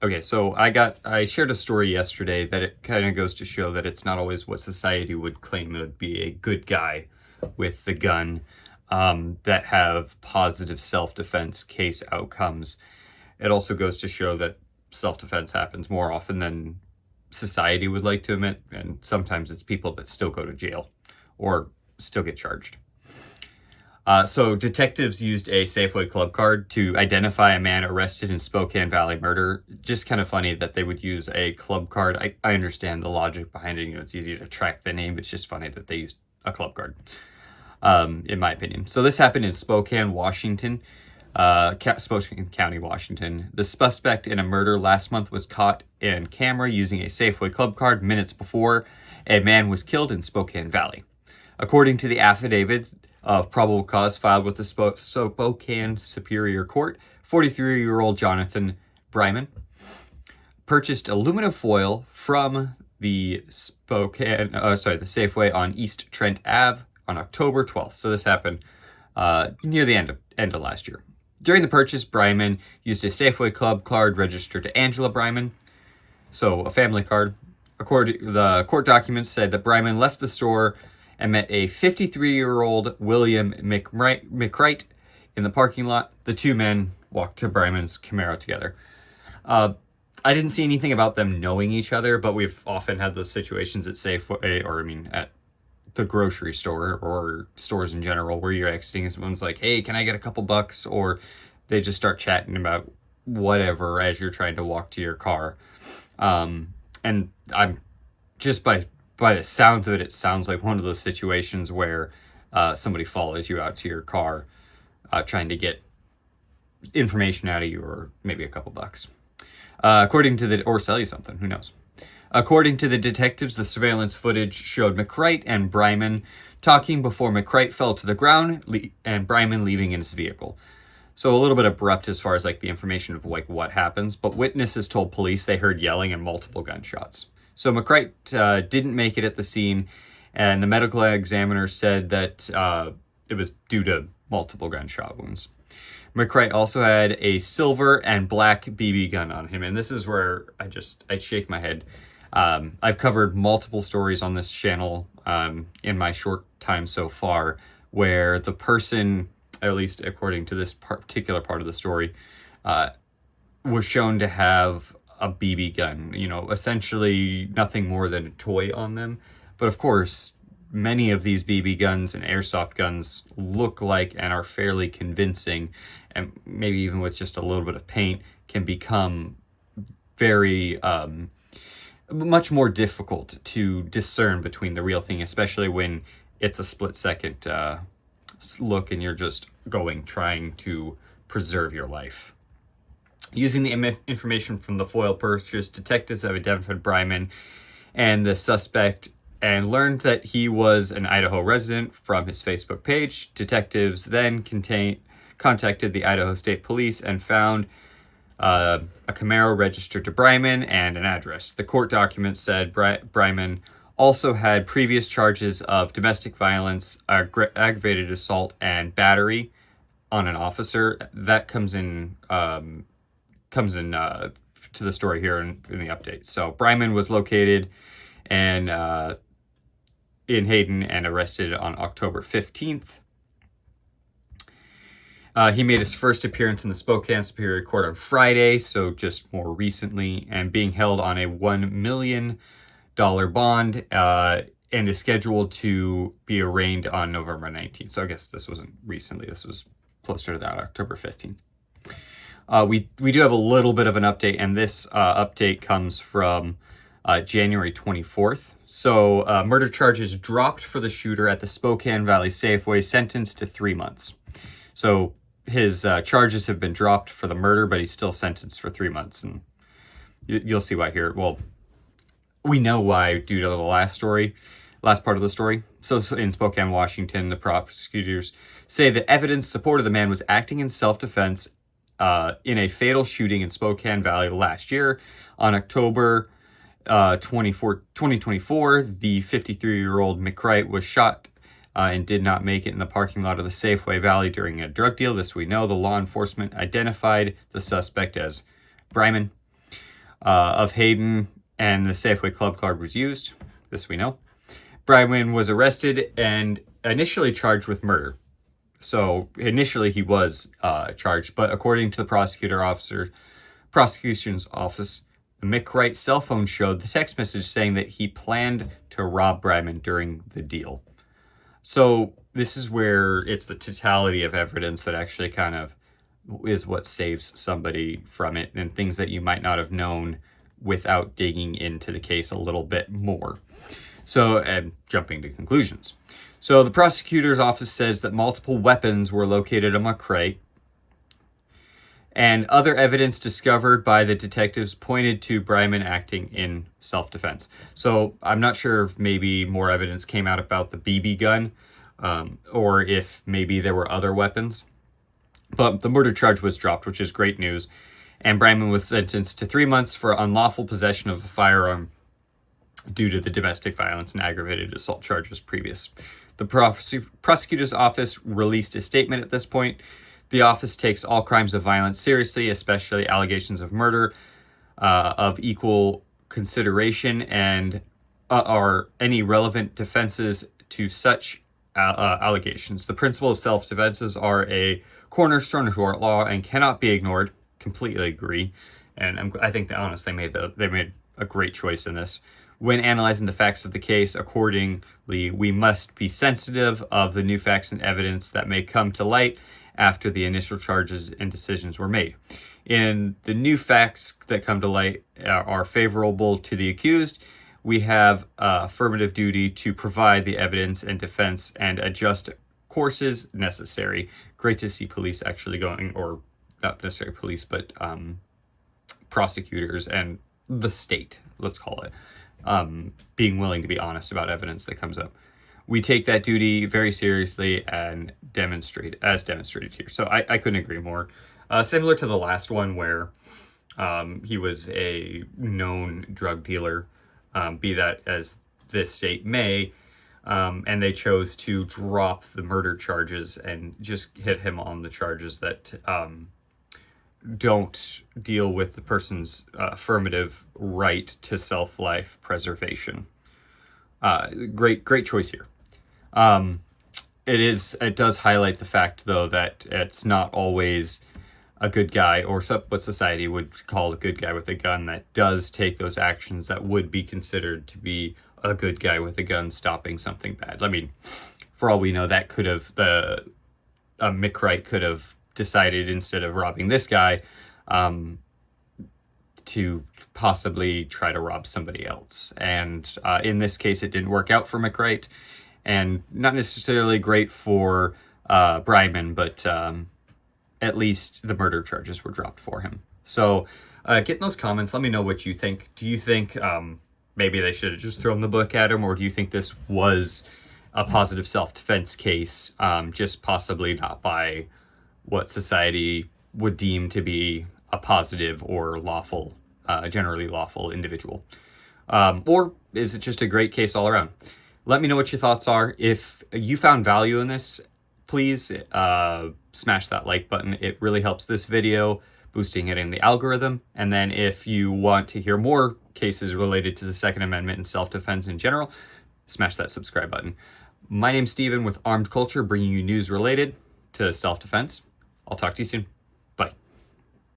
Okay, so I shared a story yesterday that it kind of goes to show that it's not always what society would claim would be a good guy with the gun that have positive self-defense case outcomes. It also goes to show that self-defense happens more often than society would like to admit, and sometimes it's people that still go to jail or still get charged. So detectives used a Safeway Club card to identify a man arrested in Spokane Valley murder. Just kind of funny that they would use a club card. I understand the logic behind it. It's easier to track the name. It's just funny that they used a club card, in my opinion. So this happened in Spokane, Washington, Spokane County, Washington. The suspect in a murder last month was caught in camera using a Safeway Club card minutes before a man was killed in Spokane Valley. According to the affidavit of probable cause filed with the Spokane Superior Court, 43-year-old Jonathan Bryman purchased aluminum foil from the Safeway on East Trent Ave on October 12th. So this happened near the end of last year. During the purchase, Bryman used a Safeway Club card registered to Angela Bryman, so a family card. The court documents said that Bryman left the store and met a 53-year-old William McWright in the parking lot. The two men walked to Bryman's Camaro together. I didn't see anything about them knowing each other, but we've often had those situations at Safeway, at the grocery store or stores in general, where you're exiting and someone's like, hey, can I get a couple bucks? Or they just start chatting about whatever as you're trying to walk to your car. And I'm just by the sounds of it, it sounds like one of those situations where somebody follows you out to your car trying to get information out of you or maybe a couple bucks. Or sell you something, who knows? According to the detectives, the surveillance footage showed McWright and Bryman talking before McWright fell to the ground and Bryman leaving in his vehicle. So a little bit abrupt as far as the information of what happens, but witnesses told police they heard yelling and multiple gunshots. So McWright didn't make it at the scene, and the medical examiner said that it was due to multiple gunshot wounds. McWright also had a silver and black BB gun on him, and this is where I shake my head. I've covered multiple stories on this channel in my short time so far, where the person, at least according to this particular part of the story, was shown to have a BB gun, essentially nothing more than a toy on them. But of course, many of these BB guns and airsoft guns look like and are fairly convincing, and maybe even with just a little bit of paint can become very much more difficult to discern between the real thing, especially when it's a split second look and you're just trying to preserve your life. Using the information from the foil purchase, detectives have identified Bryman and the suspect and learned that he was an Idaho resident from his Facebook page. Detectives then contacted the Idaho State Police and found a Camaro registered to Bryman and an address. The court documents said Bryman also had previous charges of domestic violence, aggravated assault, and battery on an officer. That comes in to the story here in the update. So Bryman was located in Hayden and arrested on October 15th. He made his first appearance in the Spokane Superior Court on Friday, so just more recently, and being held on a $1 million bond, and is scheduled to be arraigned on November 19th. So I guess this wasn't recently. This was closer to that, October 15th. We do have a little bit of an update, and this update comes from January 24th. So murder charges dropped for the shooter at the Spokane Valley Safeway, sentenced to 3 months. So his charges have been dropped for the murder, but he's still sentenced for 3 months. And you'll see why here. Well, we know why due to the last part of the story. So in Spokane, Washington, the prosecutors say that evidence supported the man was acting in self-defense in a fatal shooting in Spokane Valley last year. On October 2024, the 53-year-old McWright was shot and did not make it in the parking lot of the Safeway Valley during a drug deal. This we know. The law enforcement identified the suspect as Bryman. of Hayden and the Safeway Club card was used. This we know. Bryman was arrested and initially charged with murder. So initially he was charged, but according to the prosecution's office, the McWright cell phone showed the text message saying that he planned to rob Bryman during the deal. So this is where it's the totality of evidence that actually kind of is what saves somebody from it, and things that you might not have known without digging into the case a little bit more. So, and jumping to conclusions. So the prosecutor's office says that multiple weapons were located on McWright, and other evidence discovered by the detectives pointed to Bryman acting in self-defense. So I'm not sure if maybe more evidence came out about the BB gun, or if maybe there were other weapons. But the murder charge was dropped, which is great news. And Bryman was sentenced to 3 months for unlawful possession of a firearm due to the domestic violence and aggravated assault charges previous. The prosecutor's office released a statement at this point. The office takes all crimes of violence seriously, especially allegations of murder, of equal consideration, and are any relevant defenses to such allegations. The principle of self-defenses are a cornerstone of our law and cannot be ignored. Completely agree, and I think that honestly they made a great choice in this. When analyzing the facts of the case, accordingly, we must be sensitive of the new facts and evidence that may come to light after the initial charges and decisions were made. And the new facts that come to light are favorable to the accused. We have affirmative duty to provide the evidence and defense and adjust courses necessary. Great to see police actually going, or not necessarily police, but prosecutors and the state, let's call it, being willing to be honest about evidence that comes up. We take that duty very seriously and demonstrated here. So I couldn't agree more. Similar to the last one where he was a known drug dealer, be that as this state may, and they chose to drop the murder charges and just hit him on the charges that don't deal with the person's affirmative right to self-life preservation. Great choice here. It does highlight the fact, though, that it's not always a good guy, or what society would call a good guy with a gun, that does take those actions that would be considered to be a good guy with a gun stopping something bad. I mean, for all we know, that could have, McWright could have decided, instead of robbing this guy, to possibly try to rob somebody else. And in this case, it didn't work out for McWright, and not necessarily great for Bryman, but at least the murder charges were dropped for him. So get in those comments. Let me know what you think. Do you think maybe they should have just thrown the book at him, or do you think this was a positive self-defense case, just possibly not by what society would deem to be a positive or lawful, generally lawful individual? Or is it just a great case all around? Let me know what your thoughts are. If you found value in this, please smash that like button. It really helps this video, boosting it in the algorithm. And then if you want to hear more cases related to the Second Amendment and self-defense in general, smash that subscribe button. My name's Steven with Armed Culture, bringing you news related to self-defense. I'll talk to you soon.